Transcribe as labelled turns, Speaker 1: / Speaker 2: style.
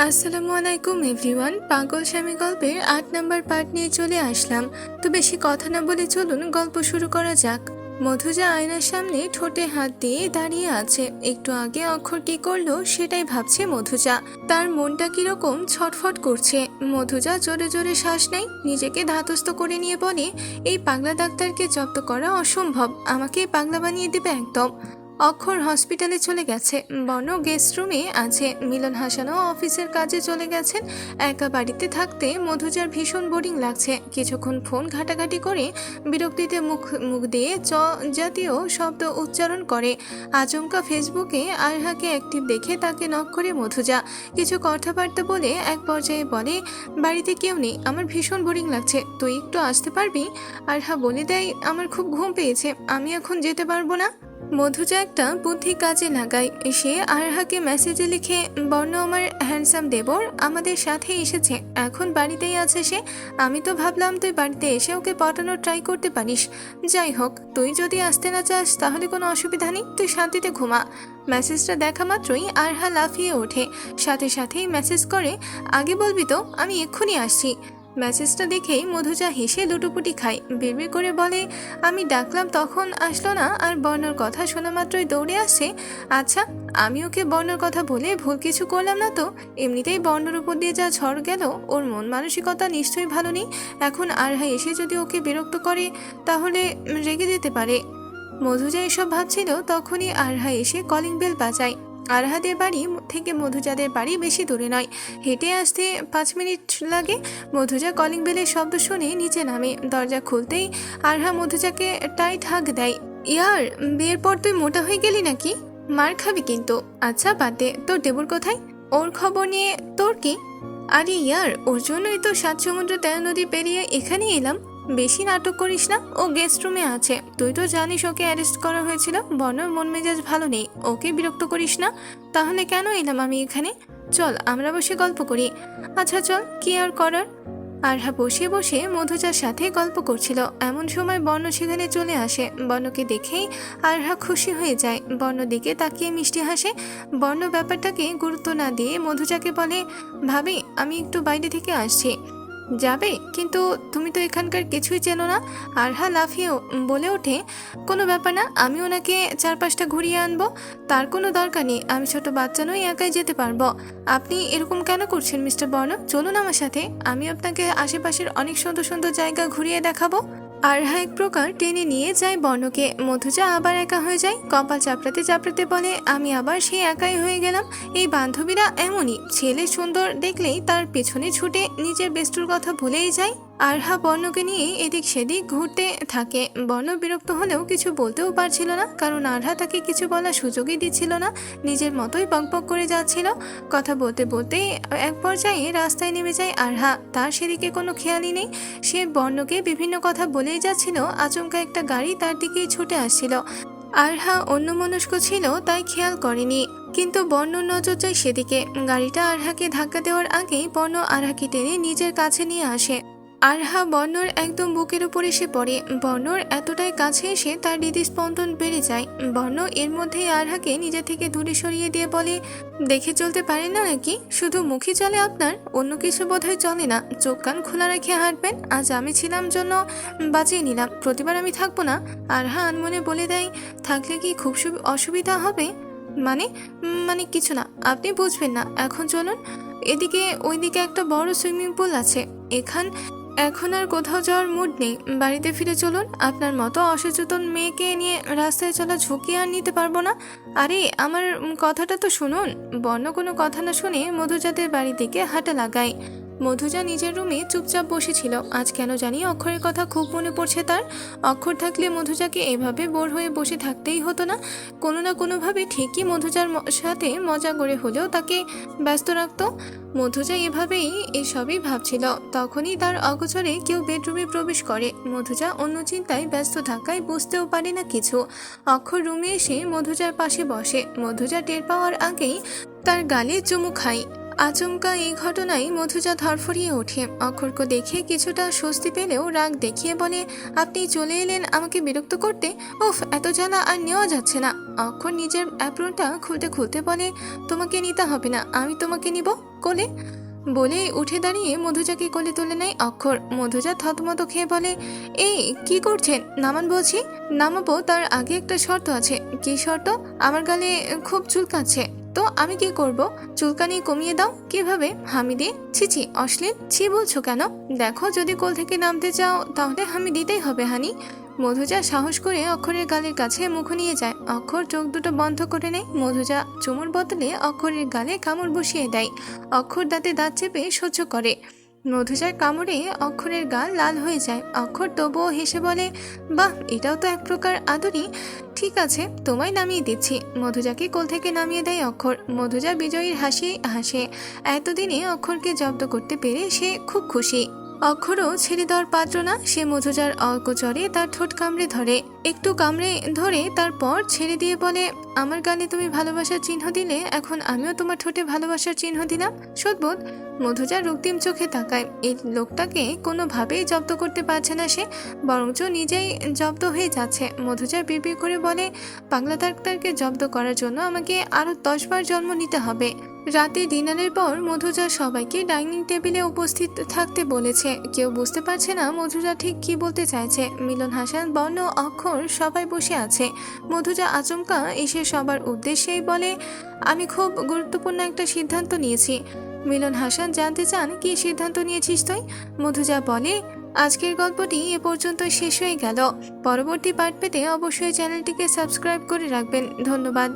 Speaker 1: আসসালামু আলাইকুম এভরিওয়ান। পাগল স্বামী গল্পের ৮ নম্বর পার্ট নিয়ে চলে আসলাম। তো বেশি কথা না বলে চলুন গল্প শুরু করা যাক। মধুজা আয়নার সামনে ঠোঁটে হাত দিয়ে দাঁড়িয়ে আছে। একটু আগে অক্ষর কি করলো সেটাই ভাবছে মধুজা। তার মনটা কিরকম ছটফট করছে। মধুজা জোরে জোরে শ্বাস নেয়, নিজেকে ধাতস্থ করে নিয়ে বলে, এই পাগলা ডাক্তারকে জব্দ করা অসম্ভব, আমাকে পাগলা বানিয়ে দেবে একদম। অক্ষর হসপিটালে চলে গেছে, বর্ণ গেস্ট রুমে আছে, মিলন হাসানও অফিসের কাজে চলে গেছেন। একা বাড়িতে থাকতে মধুজার ভীষণ বোরিং লাগছে। কিছুক্ষণ ফোন ঘাটাঘাটি করে বিরক্তিতে মুখ মুখ দিয়ে চ জাতীয় শব্দ উচ্চারণ করে। আচমকা ফেসবুকে আরহাকে অ্যাক্টিভ দেখে তাকে নক করে মধুজা। কিছু কথাবার্তা বলে এক পর্যায়ে বলে, বাড়িতে কেউ নেই, আমার ভীষণ বোরিং লাগছে, তুই একটু আসতে পারবি? আরহা বলে দেয়, আমার খুব ঘুম পেয়েছে, আমি এখন যেতে পারবো না। মধুজা একটা বুদ্ধি কাজে লাগায়। সে আরহাকে মেসেজে লিখে, বর্ণ আমার হ্যান্ডসাম দেবর আমাদের সাথে এসেছে, এখন বাড়িতেই আছে সে। আমি তো ভাবলাম তুই বাড়িতে এসে ওকে পটানোর ট্রাই করতে পারিস। যাই হোক, তুই যদি আসতে না চাস তাহলে কোনো অসুবিধা নেই, তুই শান্তিতে ঘুমা। মেসেজটা দেখা মাত্রই আরহা লাফিয়ে ওঠে, সাথে সাথেই মেসেজ করে, আগে বলবি তো, আমি এক্ষুনি আসছি। মেসেজটা দেখেই মধুজা হেসে লুটোপুটি খায়, বিড়বিড় করে বলে, আমি ডাকলাম তখন আসলো না, আর বর্ণর কথা শোনা মাত্রই দৌড়ে আসছে। আচ্ছা, আমি ওকে বর্ণর কথা বলে ভুল কিছু করলাম না তো? এমনিতেই বর্ণর উপর দিয়ে যা ঝড় গেল, ওর মন মানসিকতা নিশ্চয়ই ভালো নেই। এখন আরহা এসে যদি ওকে বিরক্ত করে তাহলে রেগে যেতে পারে। মধুজা এসব ভাবছিল, তখনই আরহা এসে কলিং বেল বাজায়। আরহাদের বাড়ি থেকে মধুজাদের বাড়ি বেশি দূরে নয়, হেঁটে আসতে 5 মিনিট লাগে। মধুজা কলিং বেলের শব্দ শুনে নিচে নামে। দরজা খুলতেই আরহা মধুজাকে টাইট হাগ দেয়। ইয়ার, বিয়ের পর তুই মোটা হয়ে গেলি নাকি? মার খাবি কিন্তু। আচ্ছা বাদ দে, তোর দেবর কোথায়? ওর খবর নিয়ে তোর কি? আরে ইয়ার, ওর জন্যই তো 7 সমুদ্র 13 নদী পেরিয়ে এখানে এলাম। বেশি নাটক করিস না, ও গেস্ট রুমে আছে, তুই তো জানিস ওকে অ্যারেস্ট করা হয়েছিল। বর্ণর মন মেজাজ ভালো নেই, ওকে বিরক্ত করিস না। তাহলে কেন এলাম আমি এখানে? চল আমরা বসে গল্প করি। আচ্ছা চল, কি আর করার। আরহা বসে বসে মধুজার সাথে গল্প করছিল, এমন সময় বর্ণ সেখানে চলে আসে। বর্ণকে দেখেই আরহা খুশি হয়ে যায়, বর্ণ দিকে তাকিয়ে মিষ্টি হাসে। বর্ণ ব্যাপারটাকে গুরুত্ব না দিয়ে মধুজাকে বলে, ভাবি আমি একটু বাইরে থেকে আসছি। যাবে? কিন্তু তুমি তো এখানকার কিছুই চেনো না। আরহা লাফিয়ে বলে ওঠে, কোনো ব্যাপার না, আমি ওনাকে চারপাশটা ঘুরিয়ে আনবো। তার কোনো দরকার নেই, আমি ছোট বাচ্চা নই, একাই যেতে পারবো। আপনি এরকম কেন করছেন মিস্টার বর্ণ? চলুন আমার সাথে, আমি আপনাকে আশেপাশের অনেক সুন্দর সুন্দর জায়গা ঘুরিয়ে দেখাবো। আরহা এক প্রকার টেনে নিয়ে যায় বর্ণকে। মধুজা আবার একা হয়ে যায়, কপাল চাপড়াতে চাপড়াতে বলে, আমি আবার সেই একাই হয়ে গেলাম। এই বান্ধবীরা এমনই, ছেলে সুন্দর দেখলেই তার পেছনে ছুটে নিজের বেস্টুর কথা ভুলেই যায়। আরহা বর্ণকে নিয়ে এদিক সেদিক ঘুরতে থাকে। বর্ণ বিরক্ত হলেও কিছু বলতেও পারছিল না, কারণ আরহা তাকে কিছু বলার সুযোগই দিচ্ছিল না, নিজের মতোই বকবক করে যাচ্ছিল। কথা বলতে বলতে এক পর্যায়ে রাস্তায় নেমে যায় আরহা, তার সেদিকে কোনো খেয়ালই নেই। সে বর্ণকে বিভিন্ন কথা বলেই যাচ্ছিল, আচমকা একটা গাড়ি তার দিকেই ছুটে আসছিল। আরহা অন্যমনস্ক ছিল তাই খেয়াল করেনি, কিন্তু বর্ণ নজর যায় সেদিকে। গাড়িটা আরহাকে ধাক্কা দেওয়ার আগেই বর্ণ আরহাকে টেনে নিজের কাছে নিয়ে আসে। আরহা বর্ণর একদম বুকের উপর এসে পড়ে। বর্ণর এতটাই কাছে এসে তার হৃদস্পন্দন বেড়ে যায়। বর্ণ এর মধ্যেই আরহাকে নিজে থেকে দূরে সরিয়ে দিয়ে বলে, দেখে চলতে পারেন না নাকি? শুধু মুখই চলে আপনার, অন্য কিছু বোধহয় চলে না। চোখ কান খোলা রেখে হাঁটবেন। আজ আমি ছিলাম জন্য বাঁচিয়ে নিলাম, প্রতিবার আমি থাকবো না। আরহা আনমনে বলে দেয়, থাকলে কি খুব অসুবিধা হবে? মানে মানে কিছু না, আপনি বুঝবেন না। এখন চলুন, এদিকে ওইদিকে একটা বড় সুইমিং পুল আছে। এখন আর কোথাও যাওয়ার মুড নেই, বাড়িতে ফিরে চলুন। আপনার মতো অসচেতন মেয়েকে নিয়ে রাস্তায় চলা ঝুঁকি আর নিতে পারবো না। আরে আমার কথাটা তো শুনুন। বর্ণ কোনো কথা না শুনে মধুজাদের বাড়ি দিকে হাঁটা লাগায়। মধুজা নিজের রুমে চুপচাপ বসেছিল। আজ কেন জানি অক্ষরের কথা খুব মনে পড়ছে তার। অক্ষর থাকলে মধুজাকে এভাবে বোর হয়ে বসে থাকতেই হতো না। কোনো না কোনোভাবে ঠিকই মধুজার সাথে মজা করে হলেও তাকে ব্যস্ত রাখতো। মধুজা এভাবেই এসবই ভাবছিল, তখনই তার অগোচরে কেউ বেডরুমে প্রবেশ করে। মধুজা অন্য চিন্তায় ব্যস্ত থাকায় বুঝতেও পারে না কিছু। অক্ষর রুমে এসে মধুজার পাশে বসে। মধুজা টের পাওয়ার আগেই তার গালে চুমু খায়। আচমকা এই ঘটনায় মধুজা ধরফরিয়ে ওঠে। অক্ষরকে দেখে কিছুটা স্বস্তি পেলেও রাগ দেখিয়ে বলে, আপনি চলে এলেন আমাকে বিরক্ত করতে। উফ, এত জ্বালা আর নেওয়া যাচ্ছে না। অক্ষর নিজের অ্যাপ্রনটা খুলতে খুলতে বলে, তোমাকে নিতে হবে না, আমি তোমাকে নিব কোলে। বলে উঠে দাঁড়িয়ে মধুজাকে কোলে তুলে নেয় অক্ষর। মধুজা থতমত খেয়ে বলে, এই কি করছেন, নামান বলছি। নামাবো তার আগে একটা শর্ত আছে। কি শর্ত? আমার গালে খুব চুলকাচ্ছে। তো আমি কি করব? চুলকানি কমিয়ে দাও। কিভাবে? হামি দিয়ে? ছিছি, অশ্লীল। ছি বলছো কেন? দেখো, যদি কোল থেকে নামতে চাও তাহলে হামি দিতেই হবে হানি। মধুজা সাহস করে অক্ষরের গালের কাছে মুখ নিয়ে যায়। অক্ষর চোখ দুটো বন্ধ করে নেয়। মধুজা চুমুর বদলে অক্ষরের গালে কামড় বসিয়ে দেয়। অক্ষর দাঁতে দাঁত চেপে সহ্য করে। মধুজার কামড়ে অক্ষরের গাল লাল হয়ে যায়। অক্ষর তবুও হেসে বলে, বাহ, এটাও তো এক প্রকার আদরই। ঠিক আছে, তোমায় নামিয়ে দিচ্ছি। মধুজাকে কোল থেকে নামিয়ে দেয় অক্ষর। মধুজা বিজয়ীর হাসি হাসে। এতদিনে অক্ষরকে জব্দ করতে পেরে সে খুব খুশি। অক্ষরও ছেড়ে দেওয়ার পাত্র না। সে মধুজার অগোচরে তার ঠোঁট কামড়ে ধরে। একটু কামড়ে ধরে তারপর ছেড়ে দিয়ে বলে, আমার গালে তুমি ভালোবাসার চিহ্ন দিলে, এখন আমিও তোমার ঠোঁটে ভালোবাসার চিহ্ন দিলাম। সদ্বোধ। মধুজা রক্তিম চোখে তাকায়। এই লোকটাকে কোনোভাবেই জব্দ করতে পারছে না সে, বরঞ্চ নিজেই জব্দ হয়ে যাচ্ছে। মধুজা বিড়বিড় করে বলে, পাগলা ডাক্তারকে জব্দ করার জন্য আমাকে আরো 10 বার জন্ম নিতে হবে। রাতে ডিনারের পর মধুজা সবাইকে ডাইনিং টেবিলে উপস্থিত থাকতে বলেছে। কেউ বুঝতে পারছে না মধুজা ঠিক কি বলতে চাইছে। মিলন, হাসান, বর্ণ, অক্ষর সবাই বসে আছে। মধুজা আচমকা এসে সবার উদ্দেশ্যেই বলে, আমি খুব গুরুত্বপূর্ণ একটা সিদ্ধান্ত নিয়েছি। মিলন হাসান জানতে চান, কি সিদ্ধান্ত নিয়েছিস তুই? মধুজা বলে, আজকের গল্পটি এ পর্যন্ত শেষ হয়ে গেল। পরবর্তী পার্ট পেতে অবশ্যই চ্যানেলটিকে সাবস্ক্রাইব করে রাখবেন। ধন্যবাদ।